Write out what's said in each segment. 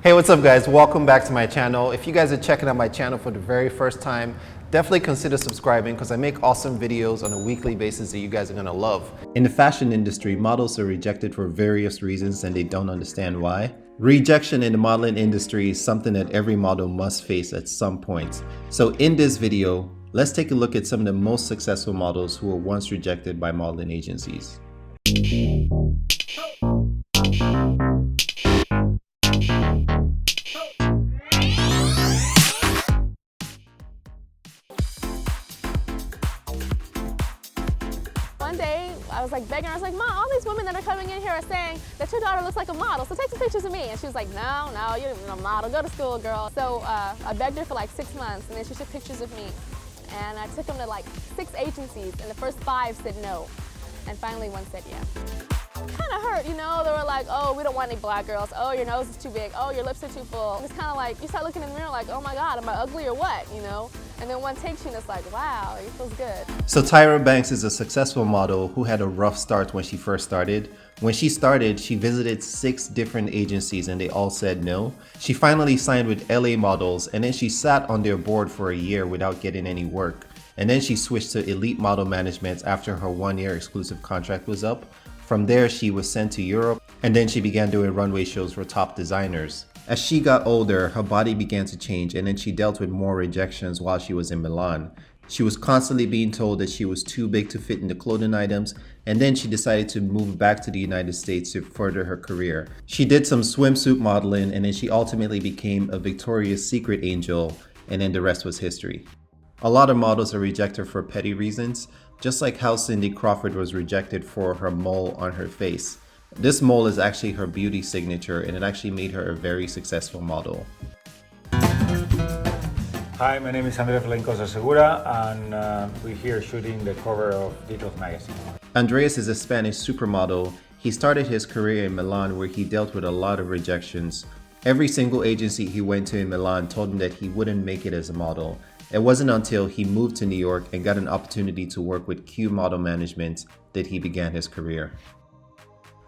Hey, what's up guys? Welcome back to my channel. If you guys are checking out my channel for the very first time, definitely consider subscribing because I make awesome videos on a weekly basis that you guys are gonna love. In the fashion industry, models are rejected for various reasons and they don't understand why. Rejection in the modeling industry is something that every model must face at some point. So in this video, let's take a look at some of the most successful models who were once rejected by modeling agencies. One day, I was like begging her, I was like, Mom, all these women that are coming in here are saying that your daughter looks like a model, so take some pictures of me. And she was like, no, you're a model, go to school, girl. So I begged her for like 6 months, and then she took pictures of me. And I took them to like 6 agencies, and the first 5 said no. And finally one said yeah. Kind of hurt, you know, they were like, oh, we don't want any black girls. Oh, your nose is too big. Oh, your lips are too full. It's kind of like, you start looking in the mirror like, oh my God, am I ugly or what, you know? And then one takes you and it's like, wow, it feels good. So TYRA Banks is a successful model who had a rough start when she first started. When she started, she visited 6 different agencies and they all said no. She finally signed with LA Models and then she sat on their board for a year without getting any work. And then she switched to Elite Model Management after her 1-year exclusive contract was up. From there, she was sent to Europe and then she began doing runway shows for top designers. As she got older, her body began to change and then she dealt with more rejections while she was in Milan. She was constantly being told that she was too big to fit in the clothing items, and then she decided to move back to the United States to further her career. She did some swimsuit modeling and then she ultimately became a Victoria's Secret angel, and then the rest was history. A lot of models are rejected for petty reasons, just like how Cindy Crawford was rejected for her mole on her face. This mole is actually her beauty signature and it actually made her a very successful model. Hi, my name is Andres of SEGURA and we're here shooting the cover of Details magazine. Andres is a Spanish supermodel. He started his career in Milan where he dealt with a lot of rejections. Every single agency he went to in Milan told him that he wouldn't make it as a model. It wasn't until he moved to New York and got an opportunity to work with Q Model Management that he began his career.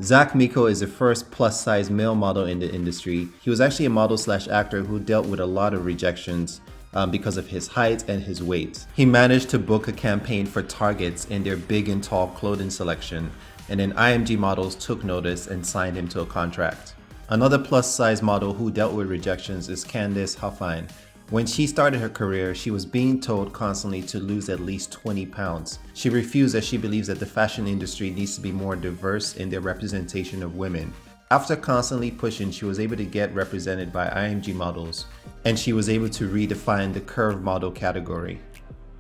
MIKO is the first plus-size male model in the industry. He was actually a model/actor who dealt with a lot of rejections because of his height and his weight. He managed to book a campaign for Target in their big and tall clothing selection, and then IMG Models took notice and signed him to a contract. Another plus-size model who dealt with rejections is CANDICE HUFFINE. When she started her career, she was being told constantly to lose at least 20 pounds. She refused as she believes that the fashion industry needs to be more diverse in their representation of women. After constantly pushing, she was able to get represented by IMG Models, and she was able to redefine the curve model category.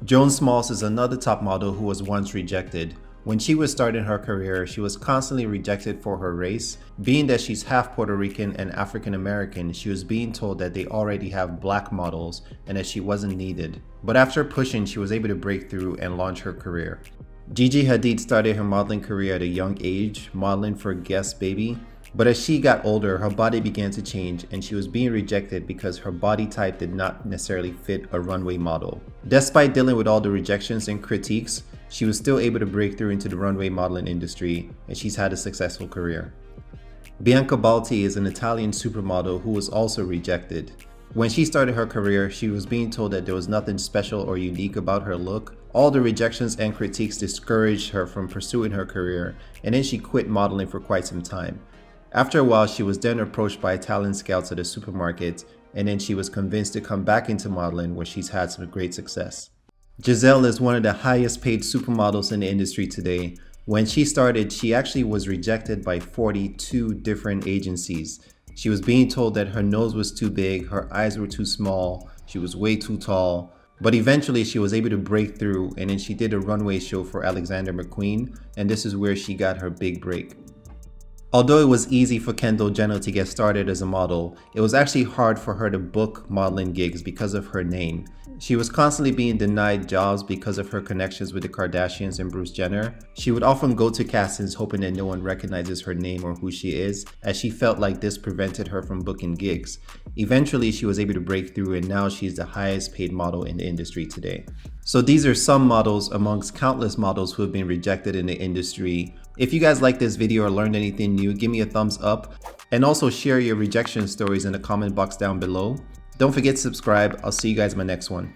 JOAN is another top model who was once rejected. When she was starting her career, she was constantly rejected for her race. Being that she's half Puerto Rican and African American, she was being told that they already have black models and that she wasn't needed. But after pushing, she was able to break through and launch her career. GIGI Hadid started her modeling career at a young age, modeling for Guess Baby. But as she got older, her body began to change and she was being rejected because her body type did not necessarily fit a runway model. Despite dealing with all the rejections and critiques, she was still able to break through into the runway modeling industry and she's had a successful career. BALTI is an Italian supermodel who was also rejected. When she started her career, she was being told that there was nothing special or unique about her look. All the rejections and critiques discouraged her from pursuing her career, and then she quit modeling for quite some time. After a while, she was then approached by Italian scouts at a supermarket, and then she was convinced to come back into modeling where she's had some great success. GISELE is one of the highest paid supermodels in the industry today. When she started, she actually was rejected by 42 different agencies. She was being told that her nose was too big, her eyes were too small, she was way too tall. But eventually she was able to break through and then she did a runway show for Alexander McQueen, and this is where she got her big break. Although it was easy for Kendall Jenner to get started as a model, it was actually hard for her to book modeling gigs because of her name. She was constantly being denied jobs because of her connections with the Kardashians and Bruce Jenner. She would often go to castings hoping that no one recognizes her name or who she is, as she felt like this prevented her from booking gigs. Eventually, she was able to break through and now she's the highest paid model in the industry today. So these are some models amongst countless models who have been rejected in the industry. If you guys liked this video or learned anything new, give me a thumbs up and also share your rejection stories in the comment box down below. Don't forget to subscribe. I'll see you guys in my next one.